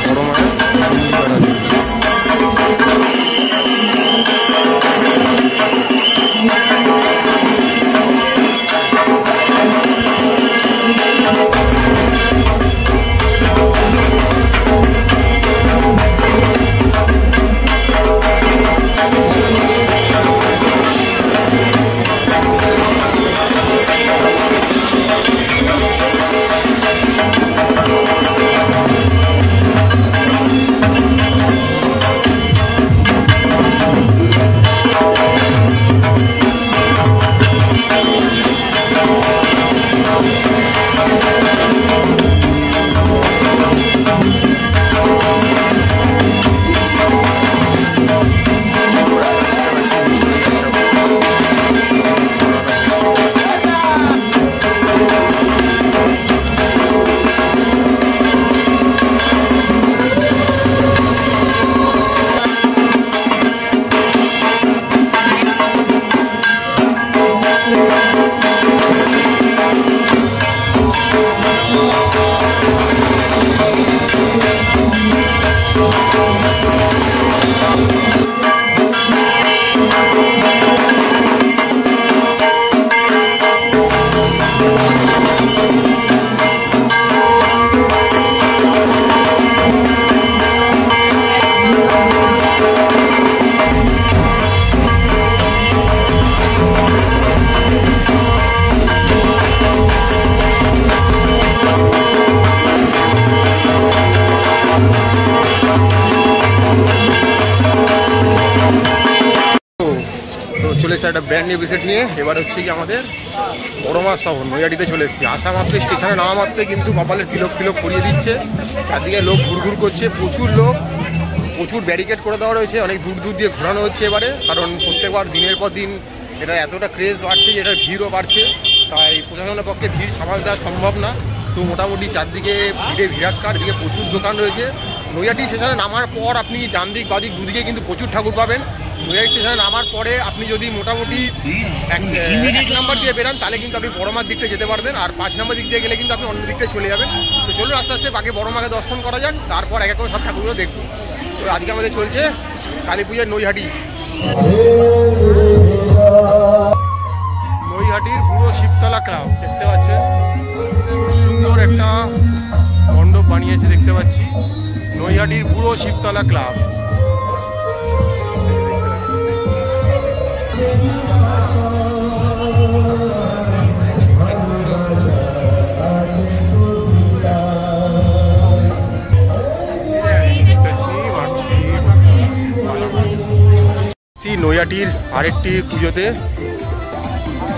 বড় মায়ের দণ্ডি কাটা চলছে। চলে এসে একটা ব্র্যান্ড নিউ ভিজিট নিয়ে এবার হচ্ছে কি আমাদের বড়মা শহর নৈহাটিতে চলে এসেছি। আসা মাত্র স্টেশনে নামা মাত্রে কিন্তু কপালের তিলক ফিলক করিয়ে দিচ্ছে, চারদিকে লোক ঘুরঘুর করছে, প্রচুর লোক, প্রচুর ব্যারিকেড করে দেওয়া রয়েছে, অনেক দূর দূর দিয়ে ঘোরানো হচ্ছে এবারে, কারণ প্রত্যেকবার দিনের পর দিন এটার এতটা ক্রেজ বাড়ছে যে এটার ভিড়ও বাড়ছে, তাই প্রশাসনের পক্ষে ভিড় সামাল দেওয়া সম্ভব না। তো মোটামুটি চারদিকে ভিড়ে ভিড়াক্কার, এদিকে প্রচুর দোকান রয়েছে। নৈহাটি স্টেশনে নামার পর আপনি ডান দিক বাদিক দুদিকে কিন্তু প্রচুর ঠাকুর পাবেন। নৈহাটি স্টেশনে নামার পরে আপনি যদি মোটামুটি এক নম্বর দিয়ে বেরান তাহলে কিন্তু আপনি বড়মার দিকটা যেতে পারবেন, আর 5 নম্বর দিক দিয়ে গেলে কিন্তু আপনি অন্য দিকটায় চলে যাবেন। তো চলুন আস্তে আস্তে বাকি বড়মাকে দর্শন করা যাক, তারপর এক এক করে সব ঠাকুরগুলো দেখব। তো আজকে আমাদের চলছে কালী পূজার নৈহাটির পুরো শিবতলা ক্লাব দেখতে পাচ্ছেন, সুন্দর একটা মণ্ডপ বানিয়েছে দেখতে পাচ্ছি, নৈহাটির পুরো শিবতলা ক্লাব। নৈহাটির আরেকটি পুজোতে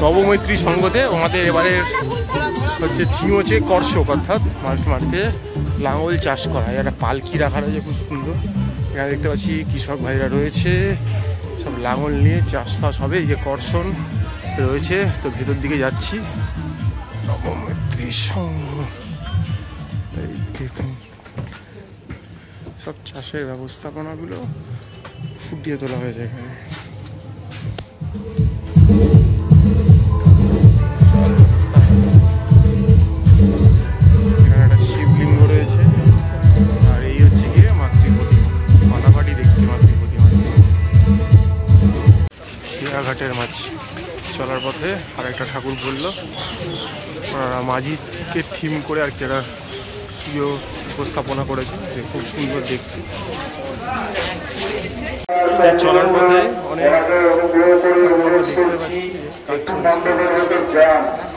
নবমৈত্রী সংঘতে আমাদের এবারের হচ্ছে থিম হচ্ছে কর্ষক, অর্থাৎ মাঠে লাঙল চাষ করা। একটা পালকি রাখা রয়েছে খুব সুন্দর, এখানে দেখতে পাচ্ছি কৃষক ভাইরা রয়েছে, সব লাঙল নিয়ে চাষবাস হবে। এই যে কর্ষণ রয়েছে, তো ভেতর দিকে যাচ্ছি। নবমৈত্রী সংঘ, এই দেখুন সব চাষের ব্যবস্থাপনাগুলো ফুটিয়ে তোলা হয়েছে এখানে। এখানে একটা শিবলিঙ্গ রয়েছে, আর এই হচ্ছে গিয়ে মাতৃপ্রতিমা, মালাবাড়ি দেখতে মাতৃপ্রতিমা। ঘাটের মাছ চলার পথে আর একটা ঠাকুর বললো, মাঝিকে থিম করে আর কি একটা পুজো উপস্থাপনা করেছে, খুব সুন্দর দেখতে। চলার পথে অনেক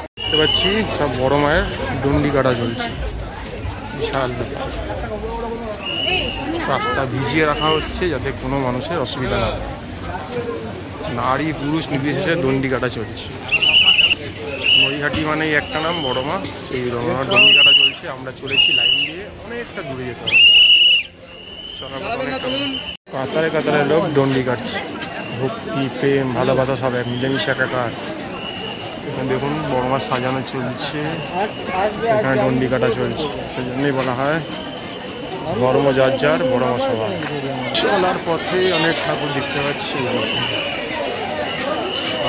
দেখতে পাচ্ছি সব বড় মায়ের দণ্ডি কাটা চলছে, বিশাল ব্যাপার। রাস্তা ভিজিয়ে রাখা হচ্ছে যাতে কোনো মানুষের অসুবিধা না হয়, নারী পুরুষ নির্বিশেষে দণ্ডি কাটা চলছে। নৈহাটি মানেই একটা নাম বড়মা, সেই বড়মার দণ্ডি কাটা চলছে। আমরা চলেছি লাইন দিয়ে, অনেকটা দূরে যেতে হবে। কাতারে কাতারে লোক দণ্ডি কাটছে, ভক্তি প্রেম ভালোবাসা সব এক মিলেমিশে একাকার। এখানে দেখুন বড়মা সাজানো চলছে, এখানে দণ্ডি কাটা চলছে, সেজন্যই বলা হয় ধর্ম যার যার বড়মা সবার। চলার পথে অনেক ঠাকুর দেখতে পাচ্ছি,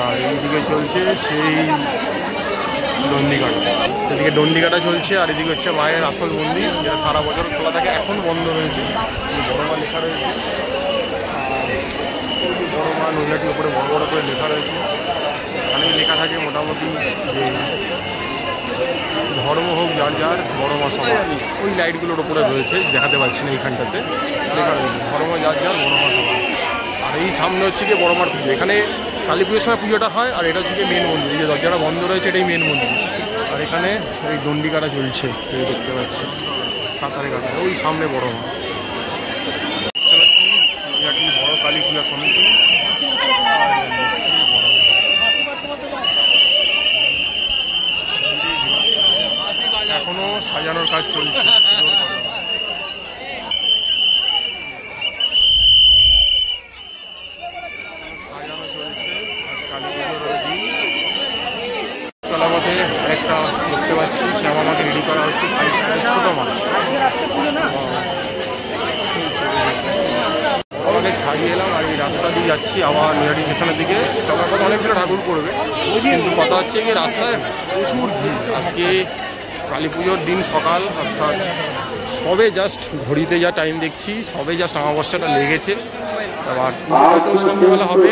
আর এইদিকে চলছে সেই দণ্ডি কাটা। এদিকে ডন্ডিকাটা চলছে, আর এদিকে হচ্ছে মায়ের আসল মন্দির, যেটা সারা বছর খোলা থাকে, এখন বন্ধ রয়েছে। বড় মা লেখা রয়েছে, বড় মা নৈহাটির উপরে বড় বড় করে লেখা রয়েছে। এখানেই লেখা থাকে মোটামুটি যে ধর্ম হোক যার যার, বড় মা সবার। ওই লাইটগুলোর ওপরে রয়েছে, দেখাতে পারছি না এইখানটাতে, লেখা রয়েছে ধর্ম যার যার, বড় মা সবার। আর এই সামনে হচ্ছে গিয়ে বড় মার পুজো। এখানে কালী পুজোর সময় পুজোটা হয়, আর এটা হচ্ছে গিয়ে মেন মন্দির। এই যে দরজাটা বন্ধ রয়েছে, এটাই মেন মন্দির। আর এখানে এই দণ্ডিকাটা চলছে, এই দেখতে পাচ্ছি কাতারে কাতারে। ওই সামনে বড় মা, দেখতে পাচ্ছি বড় কালী পূজা সমিতি। এখনো সাজানোর কাজ চলছে, সাজানো চলছে। আজ কালী পুজোর দিন। চলাপথে আরেকটা দেখতে পাচ্ছি শ্যামা মাকে রেডি করা হচ্ছে, ছোট মানুষ। আমাকে ছাড়িয়ে এলাম, আর এই রাস্তা দিয়ে যাচ্ছি আবার নৈহাটি স্টেশনের দিকে। চলার পথে অনেকগুলো ঠাকুর পড়বে, কিন্তু কথা হচ্ছে কি রাস্তায় প্রচুর ভিড়। আজকে কালী পুজোর দিন সকাল, অর্থাৎ সবে জাস্ট ঘড়িতে যা টাইম দেখছি, সবে জাস্ট অমাবস্যাটা লেগেছে। আবার পুজো হয়তো সন্ধ্যেবেলা হবে,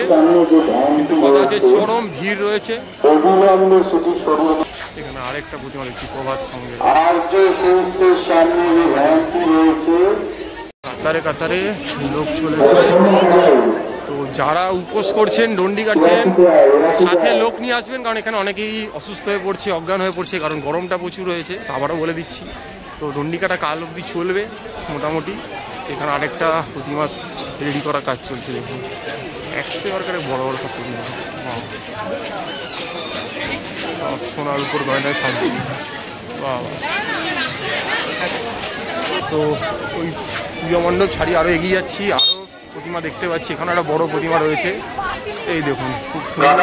কিন্তু কথা হচ্ছে চরম ভিড় রয়েছে। এখানে আরেকটা প্রতিমা দেখছি প্রভাত সঙ্গে, কাতারে কাতারে লোক চলেছে। তো যারা উপোস করছেন, ডন্ডি কাটছেন, সাথে লোক নিয়ে আসবেন, কারণ এখানে অনেকেই অসুস্থ হয়ে পড়ছে, অজ্ঞান হয়ে পড়ছে, কারণ গরমটা প্রচুর হয়েছে। তো আবারও বলে দিচ্ছি, তো ডন্ডি কাটা কাল অবধি চলবে মোটামুটি। এখানে আরেকটা প্রতিমা রেডি করার কাজ চলছে, দেখুন একেবারে বড় বড় সব প্রতিমা, সব সোনার উপর গয়নায় সাজছে। বাবা, তো ওই পুজো মণ্ডপ ছাড়িয়ে আরও এগিয়ে যাচ্ছি, আরও প্রতিমা দেখতে পাচ্ছি। এখানে একটা বড় প্রতিমা রয়েছে, এই দেখুন খুব সুন্দর।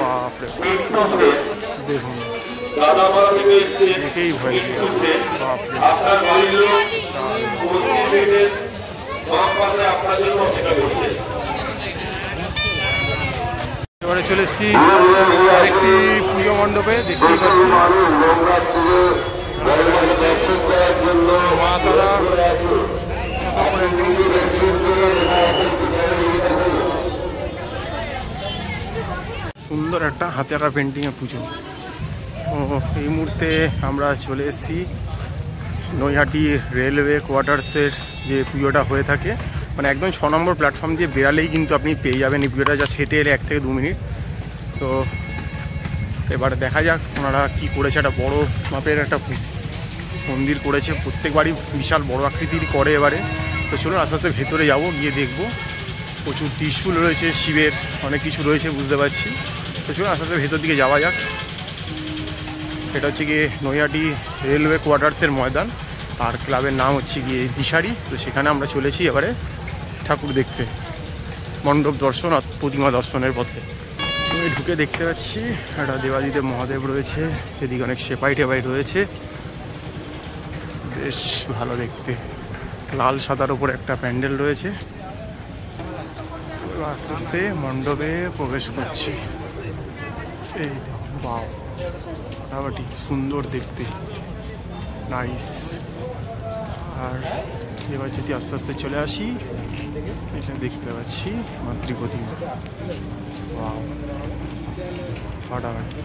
বাপরে, দেখুন দেখেই ভয় লেগে, বাপরে। এবারে চলে এসেছি আরেকটি পুজো মণ্ডপে, দেখতেই পাচ্ছি মা তারা। সুন্দর একটা হাতে আঁকা পেন্টিংয়ের পুজো। এই মুহূর্তে আমরা চলে এসেছি নৈহাটি রেলওয়ে কোয়ার্টার্সের যে পুজোটা হয়ে থাকে, মানে একদম 6 নম্বর প্ল্যাটফর্ম দিয়ে বেরালেই কিন্তু আপনি পেয়ে যাবেন এই পুজোটা, যা হেঁটে এলে 1 থেকে 2 মিনিট। তো এবারে দেখা যাক ওনারা কী করেছে। একটা বড় মাপের একটা মন্দির করেছে, প্রত্যেকবারই বিশাল বড় আকৃতির করে এবারে। তো চলুন আস্তে আস্তে ভেতরে যাবো, গিয়ে দেখবো। প্রচুর ত্রিশূল রয়েছে, শিবের অনেক কিছু রয়েছে বুঝতে পারছি। তো চলুন আস্তে আস্তে ভেতর দিকে যাওয়া যাক। এটা হচ্ছে গিয়ে নৈহাটি রেলওয়ে কোয়ার্টার্সের ময়দান, আর ক্লাবের নাম হচ্ছে গিয়ে দিশারি। তো সেখানে আমরা চলেছি এবারে ঠাকুর দেখতে, মণ্ডপ দর্শন আর প্রতিমা দর্শনের পথে। আমি ঢুকে দেখতে পাচ্ছি একটা দেবাদিদেব মহাদেব রয়েছে, এদিকে অনেক সেপাই টেপাই রয়েছে, বেশ ভালো দেখতে। লাল সাদার উপর একটা প্যান্ডেল রয়েছে। আস্তে আস্তে মণ্ডপে প্রবেশ করছি। এই দেখুন, বাও, ফাটাফাটি সুন্দর দেখতে, নাইস। আর এবার যদি আস্তে আস্তে চলে আসি, এটা দেখতে পাচ্ছি মাতৃ প্রতিমা, বাও, ফাটাফাটি।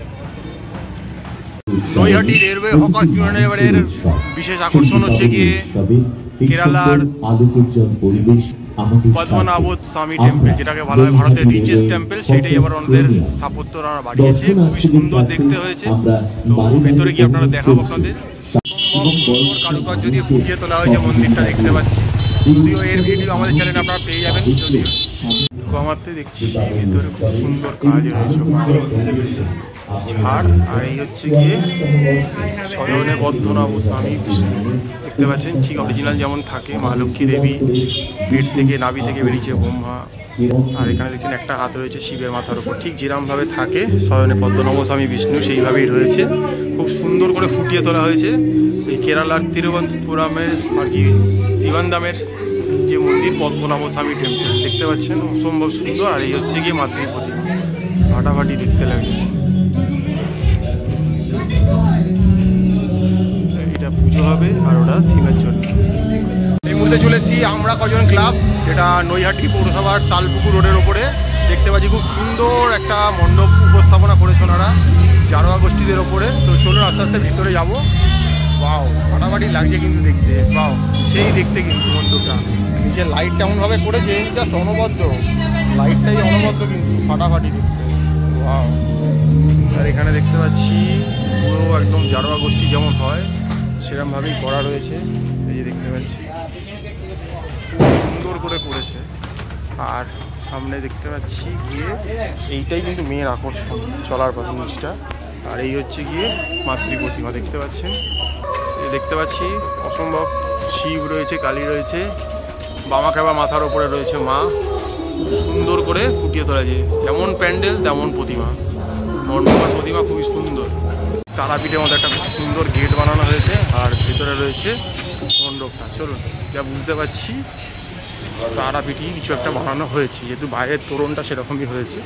নৈহাটি রেলওয়ে হকার্স ইউনিয়নের বিশেষ আকর্ষণ হচ্ছে গিয়ে কেরালার পদ্মনাভত স্বামী টেম্পল, যেটাকে বলা হয় ভারতের রিচেস্ট টেম্পল। সেটাই এবার ওনাদের স্থাপত্যরা বাড়িয়েছে, খুবই সুন্দর দেখতে হয়েছে। তো ভেতরে গিয়ে আপনারা দেখাবো আপনাদের। কারুকার্য দিয়ে ফুটিয়ে তোলা হয়েছে মন্দিরটা, দেখতে পাচ্ছি। যদিও এর ভিডিও আমাদের চ্যানেলে আপনারা পেয়ে যাবেন। যদিও ঢুকামারতে দেখছি ভেতরে খুব সুন্দর কাজ রয়েছে, ঝাড়। আর এই হচ্ছে গিয়ে শয়নে পদ্মনাভ স্বামী বিষ্ণু, দেখতে পাচ্ছেন ঠিক অরিজিনাল যেমন থাকে। মা লক্ষ্মী দেবী পেট থেকে, নাভি থেকে বেরিয়েছে ব্রহ্মা। আর এখানে দেখছেন একটা হাত রয়েছে শিবের মাথার উপর, ঠিক যেরকমভাবে থাকে শয়নে পদ্মনাভ স্বামী বিষ্ণু, সেইভাবেই রয়েছে। খুব সুন্দর করে ফুটিয়ে তোলা হয়েছে। এই কেরালার তিরুবনন্তপুরমের আর কি ত্রিবান্দামের যে মন্দির পদ্মনাভ স্বামী টেম্পল, দেখতে পাচ্ছেন অসম্ভব সুন্দর। আর এই হচ্ছে গিয়ে মাতৃ প্রতিমা, ফাটাফাটি দেখতে লাগে। পুজো হবে আর ওটা থিমের জন্য। এই মুহূর্তে চলে এসেছি আমরা কজন ক্লাব, যেটা নৈহাটি পৌরসভার তালপুকুর রোডের ওপরে। দেখতে পাচ্ছি খুব সুন্দর একটা মণ্ডপ উপস্থাপনা করেছে ওনারা জারোয়া গোষ্ঠীদের ওপরে। তো চলুন আস্তে আস্তে ভিতরে যাবো। বাও, ফাটাফাটি লাগছে কিন্তু দেখতে। বাও, সেই দেখতে কিন্তু মণ্ডপটা, নিচে লাইট এমনভাবে করেছে জাস্ট অনবদ্য, লাইটটাই অনবদ্য কিন্তু ফাটাফাটি দেখতে। বাও, আর এখানে দেখতে পাচ্ছি পুরো একদম জারোয়া গোষ্ঠী যেমন হয় সেরকমভাবেই করা রয়েছে। এই যে দেখতে পাচ্ছি খুব সুন্দর করে করেছে। আর সামনে দেখতে পাচ্ছি গিয়ে এইটাই কিন্তু মেয়ের আকর্ষণ চলার পথে জিনিসটা। আর এই হচ্ছে গিয়ে মাতৃ প্রতিমা দেখতে পাচ্ছেন। দেখতে পাচ্ছি অসম্ভব শিব রয়েছে, কালী রয়েছে, বামা খেবা মাথার ওপরে রয়েছে মা। সুন্দর করে ফুটিয়ে তোলা যায়, যেমন প্যান্ডেল তেমন প্রতিমা। মণ্ডপের প্রতিমা খুবই সুন্দর। তারাপীঠের মধ্যে একটা খুব সুন্দর গেট বানানো হয়েছে আর ভিতরে রয়েছে মণ্ডপটা। চলুন, যা বুঝতে পারছি তারাপীঠে কিছু একটা বানানো হয়েছে, যেহেতু বাইরের তোরণটা সেরকমই হয়েছে।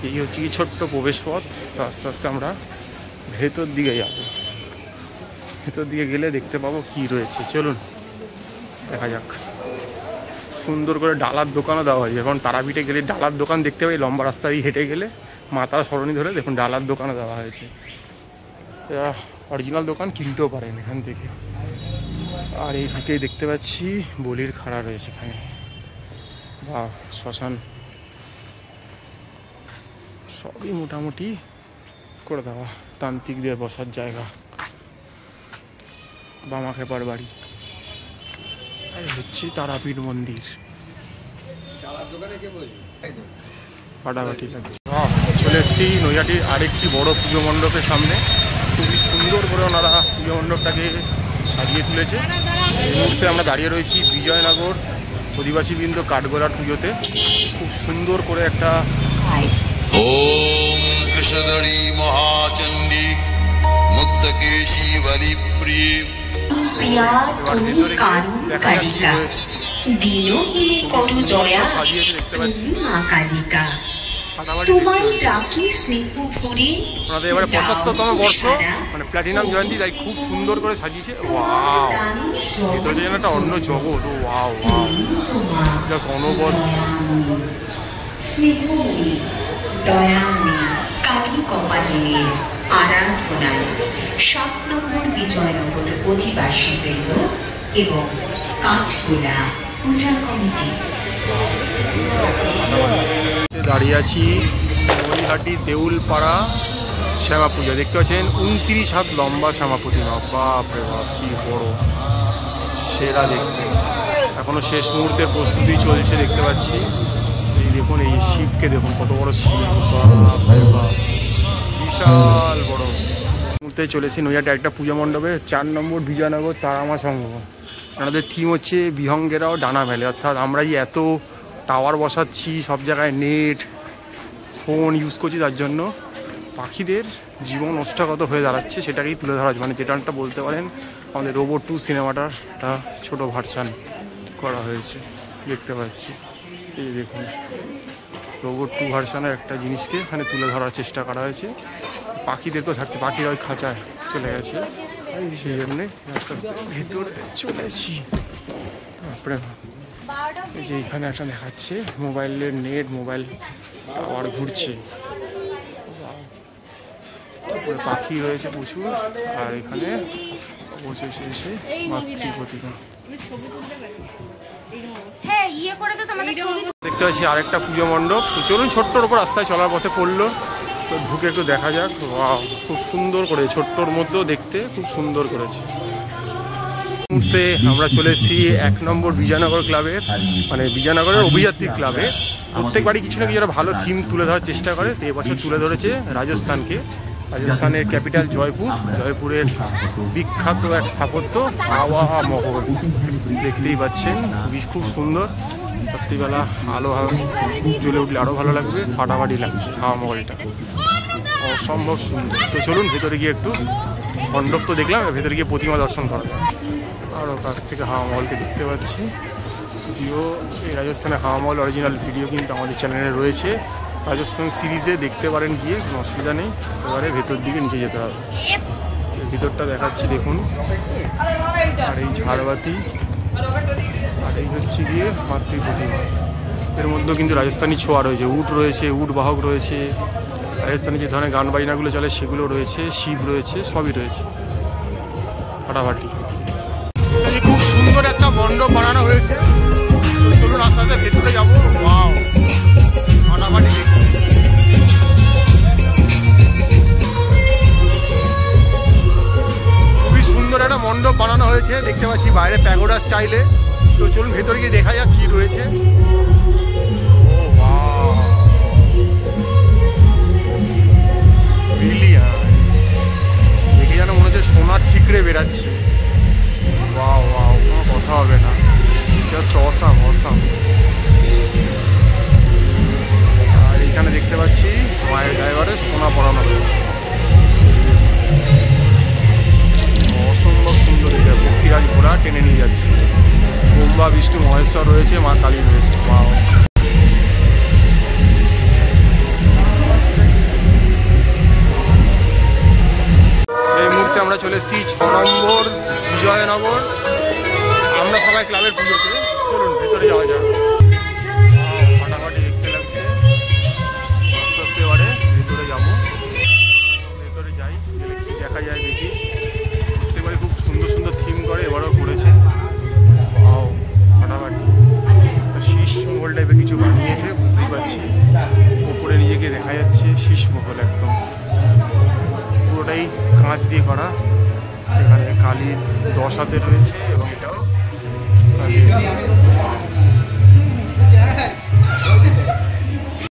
এই হচ্ছে কি ছোট্ট প্রবেশ পথ। তো আস্তে আস্তে আমরা ভেতর দিকে যাব। ভেতর দিকে গেলে দেখতে পাবো কি রয়েছে। চলুন দেখা যাক। সুন্দর করে ডালার দোকানও দেওয়া হয়েছে। এখন তারাপীঠে গেলে ডালার দোকান দেখতে পাই, লম্বা রাস্তা দিয়ে হেঁটে গেলে মাতার সরণি ধরে দেখুন ডালার দোকানও দেওয়া হয়েছে। অরিজিনাল দোকান কিনতেও পারেন এখান থেকে। আর এই দিকেই দেখতে পাচ্ছি বলির খাড়া রয়েছে এখানে, বা শ্মশান সবই মোটামুটি করে দেওয়া। তান্ত্রিকদের বসার জায়গা, বামা খেপার বাড়ি। আর হচ্ছে তারাপীঠ মন্দির। ফাটাফাটি লাগছে। চলে এসেছি নৈহাটির আরেকটি বড় পুজো মণ্ডপের সামনে। খুবই সুন্দর করে ওনারা পুজো মণ্ডপটাকে সাজিয়ে তুলেছে। এই মুহূর্তে আমরা দাঁড়িয়ে রয়েছি বিজয়নগর অধিবাসীবৃন্দ কাঠগোলার পুজোতে। খুব সুন্দর করে একটা ওম কৃষ্ণধরী মহাচণ্ডী মুক্তকেশী বলিপ্রিয় প্রিয়া তুমি কারুণ কালিকা, দীনহীনে করু দয়া তুমি মা কালিকা। তোমায় ডাকি স্নেহ ভরে। ওনাদের এবারে ৭৫তম বর্ষ, মানে প্ল্যাটিনাম জয়ন্তী, তাই খুব সুন্দর করে সাজিয়েছে। ওয়াও, এটা যেন একটা অন্য জগৎ। ও ওয়াও ওয়াও, জাস্ট অনবদ্য। স্নেহময়ী দয়াময়ী কালী কপালিনীর আরাধনায় ৭ নম্বর বিজয়নগর অধিবাসীবৃন্দ এবং কাঠগোলা পূজা কমিটি। দাঁড়িয়ে আছি নৈহাটি দেউলপাড়া শ্যামা পূজা। দেখতে পাচ্ছেন ২৯ হাত লম্বা শ্যামা প্রতিমা। বাপ রে বাপ, কি বড়, সেরা দেখতে। এখনো শেষ মুহূর্তের প্রস্তুতি চলছে দেখতে পাচ্ছি। এই দেখুন, এই শিবকে দেখুন, কত বড় শিব, বাপ রে বাপ, বিশাল বড়। মুহূর্তে চলেছি নৈহাটি একটা পূজা মণ্ডপে, ৪ নম্বর বিজয়নগর তারামা সংঘ। আমাদের থিম হচ্ছে বিহঙ্গেরাও ডানা মেলে। অর্থাৎ আমরা যে এত টাওয়ার বসাচ্ছি, সব জায়গায় নেট ফোন ইউজ করছি, তার জন্য পাখিদের জীবন নষ্টাগত হয়ে দাঁড়াচ্ছে, সেটাকেই তুলে ধরা। মানে যেটা একটা বলতে পারেন আমাদের রোবট 2 সিনেমাটার একটা ছোটো ভার্সান করা হয়েছে দেখতে পাচ্ছি। এই দেখুন, রোবট 2 ভার্সানের একটা জিনিসকে এখানে তুলে ধরার চেষ্টা করা হয়েছে। পাখিদেরকেও থাকতে, পাখিরা ওই খাঁচায় চলে গেছে, সেই জন্যে আস্তে আস্তে ভেতরে চলেছি। তারপরে এই যে এখানে একটা দেখাচ্ছে মোবাইলের নেট, মোবাইল টাওয়ার ঘুরছে। তারপরে পাখি রয়েছে প্রচুর। আর এখানে অবশেষে এসে মাতৃ প্রতিমা দেখতে পাচ্ছি। আরেকটা পুজো মণ্ডপ। চলুন, ছোট্টর ওপর রাস্তায় চলার পথে পড়লো, তো ঢুকে একটু দেখা যাক। খুব সুন্দর করে, ছোট্টর মধ্যেও দেখতে খুব সুন্দর করেছে। মুহূর্তে আমরা চলে এসেছি ১ নম্বর বিজয়নগর ক্লাবের, মানে বিজয়নগরের অভিযাত্রী ক্লাবে। প্রত্যেকবারই কিছু না কিছু একটা ভালো থিম তুলে ধরার চেষ্টা করে। তো এবছর তুলে ধরেছে রাজস্থানকে, রাজস্থানের ক্যাপিটাল জয়পুর। জয়পুরের বিখ্যাত এক স্থাপত্য হাওয়া মহল দেখতেই পাচ্ছেন, খুব সুন্দর। রাত্রিবেলা আলো জ্বলে উঠলে আরও ভালো লাগবে। ফাটাফাটি লাগছে হাওয়া মহলটা, অসম্ভব সুন্দর। তো চলুন ভেতরে গিয়ে একটু, মণ্ডপ তো দেখলাম, ভেতরে গিয়ে প্রতিমা দর্শন করা যায়। আরও কাছ থেকে হাওয়া মহলকে দেখতে পাচ্ছি। ভিডিও, এই রাজস্থানের হাওয়া মহল অরিজিনাল ভিডিও কিন্তু আমাদের চ্যানেলে রয়েছে। রাজস্থান সিরিজে দেখতে পারেন গিয়ে, কোনো অসুবিধা নেই। এবারে ভেতর দিকে নিচে যেতে হবে। ভিতরটা দেখাচ্ছি দেখুন। আর এই ঝাড়বাতি, আর এই হচ্ছে গিয়ে মাতৃ প্রতিমা। এর মধ্যেও কিন্তু রাজস্থানি ছোঁয়া রয়েছে, উট রয়েছে, উট বাহক রয়েছে, রাজস্থানি যে ধরনের গান বাজনাগুলো চলে সেগুলো রয়েছে, শিব রয়েছে, সবই রয়েছে ফাটাফাটি। খুব সুন্দর একটা মণ্ডপ বানানো হয়েছে। চলুন আস্তে আস্তে ভেতরে যাবো। ওয়াও, ফাটাফাটি দেখুন। খুবই সুন্দর একটা মণ্ডপ বানানো হয়েছে, দেখতে পাচ্ছি বাইরে প্যাগোডা স্টাইলে। তো চলুন ভেতরে গিয়ে দেখা যাক কি রয়েছে। দেখে যেন মনে হচ্ছে সোনার ঠিকরে বেরাচ্ছে। ওয়াও ওয়াও, কোনো কথা হবে না, জাস্ট অসাম অসাম। আর এখানে দেখতে পাচ্ছি মায়ের গায়ে সোনা পরানো হয়েছে, অসম্ভব সুন্দর। এটা পক্ষীরাজ ঘোড়া টেনে নিয়ে যাচ্ছে। ব্রহ্মা বিষ্ণু মহেশ্বর রয়েছে, মা কালী রয়েছে। ওয়াও, এই মুহূর্তে আমরা চলে এসেছি 6 নম্বর বিজয়নগর। আমরা সবাই ক্লাবের পুজোতে। চলুন ভেতরে যাওয়া যাক। ফাটাফাটি দেখতে লাগছে। আস্তে আস্তে এবারে ভেতরে যাবো। ভেতরে যাই, গেলে কি দেখা যায় দেখি। এবারে খুব সুন্দর সুন্দর থিম করে এবারেও করেছে। ওয়াও, ফাটাফাটি। শীষ মহল টাইপের কিছু বানিয়েছে, বুঝতেই পারছি। উপরে নিজেকে দেখা যাচ্ছে শীষ মহল, একদম পুরোটাই কাঁচ দিয়ে করা। এখানে কালীর 10 হাতে রয়েছে এবং এটাও কাঁচের।